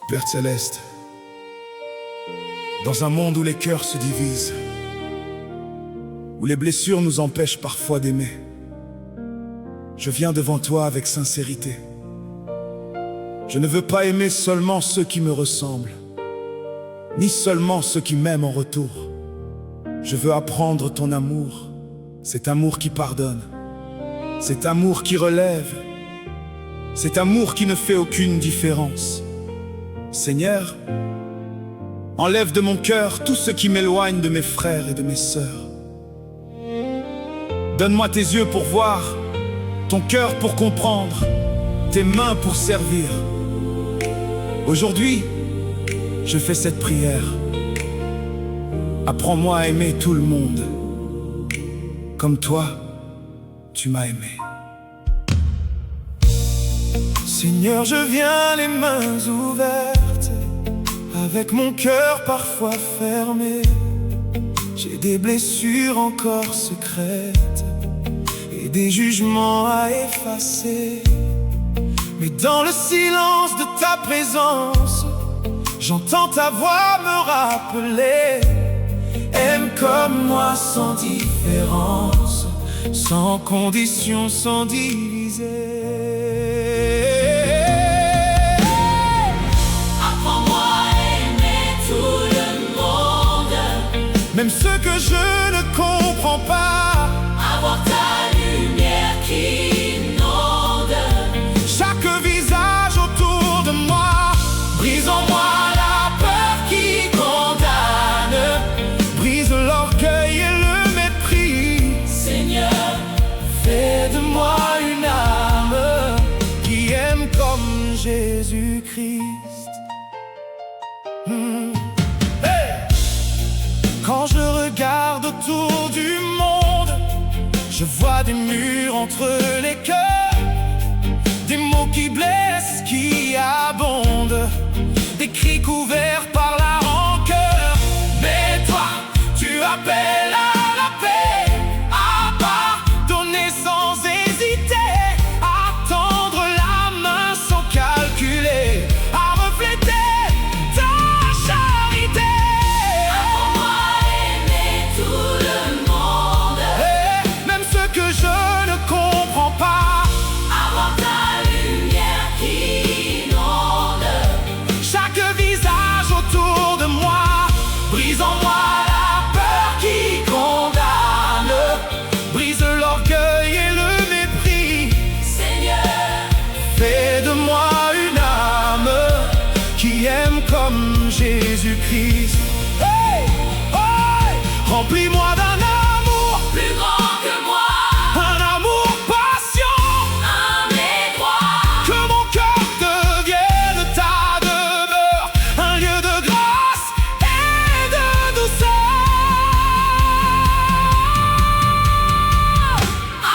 Père Céleste, dans un monde où les cœurs se divisent, où les blessures nous empêchent parfois d'aimer, je viens devant toi avec sincérité. Je ne veux pas aimer seulement ceux qui me ressemblent, ni seulement ceux qui m'aiment en retour. Je veux apprendre ton amour, cet amour qui pardonne, cet amour qui relève, cet amour qui ne fait aucune différence. Seigneur, enlève de mon cœur tout ce qui m'éloigne de mes frères et de mes sœurs. Donne-moi tes yeux pour voir, ton cœur pour comprendre, tes mains pour servir. Aujourd'hui, je fais cette prière. Apprends-moi à aimer tout le monde, comme toi, tu m'as aimé. Seigneur, je viens les mains ouvertes, avec mon cœur parfois fermé. J'ai des blessures encore secrètes et des jugements à effacer. Mais dans le silence de ta présence, j'entends ta voix me rappeler. Aime comme moi sans différence, sans condition, sans diviser. Même ceux que je ne comprends pas, avoir ta lumière qui inonde chaque visage autour de moi. Brise en moi la peur qui condamne, Brise l'orgueil et le mépris. Seigneur, Fais de moi une âme qui aime comme Jésus-Christ. Quand je regarde autour du monde, je vois des murs entre les cœurs, des mots qui blessent, qui abondent, des cris couverts par la rancœur. Mais toi, tu appelles à la paix, à pardonner sans hésiter, à tendre la main sans calculer, à refléter ta charité. Que je ne comprends pas, avoir ta lumière qui inonde chaque visage autour de moi. Brise en moi la peur qui condamne, brise l'orgueil et le mépris. Seigneur, fais de moi une âme qui aime comme Jésus-Christ. Hey! Hey! Remplis-moi d'un amour plus grand que moi, un amour patient, un droit, que mon cœur devienne ta demeure, un lieu de grâce et de douceur.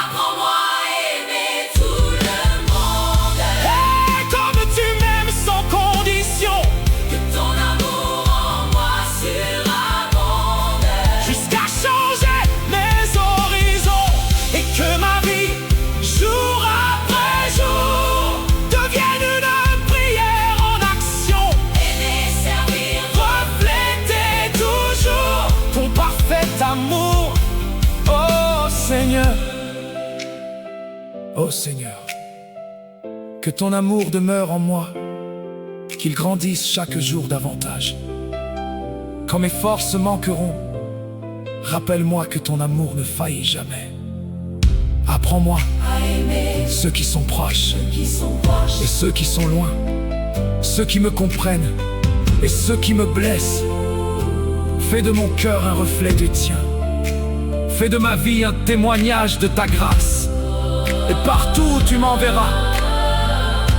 apprends-moi à aimer tout le monde, Et comme tu m'aimes sans condition, que ton amour en moi surabonde, jusqu'à changer mes horizons, et que ma vie, jour après jour, devienne une prière en action. aimer, servir, Refléter toujours ton parfait amour. Oh Seigneur, oh Seigneur, que ton amour demeure en moi, qu'il grandisse chaque jour davantage. Quand mes forces manqueront, rappelle-moi que ton amour ne faillit jamais. Apprends-moi à aimer ceux qui sont proches ceux qui sont proches, et ceux qui sont loin, ceux qui me comprennent et ceux qui me blessent. Fais de mon cœur un reflet du tien. Fais de ma vie un témoignage de ta grâce. Et partout où tu m'enverras,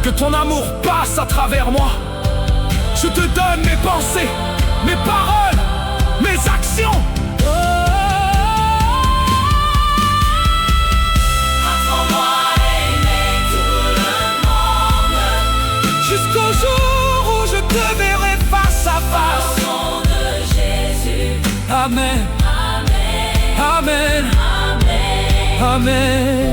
que ton amour passe à travers moi. Je te donne mes pensées, mes paroles, mes actions. apprends-moi à aimer tout le monde, Jusqu'au jour où je te verrai face à face. au nom de Jésus, Amen, Amen, Amen, Amen. Amen.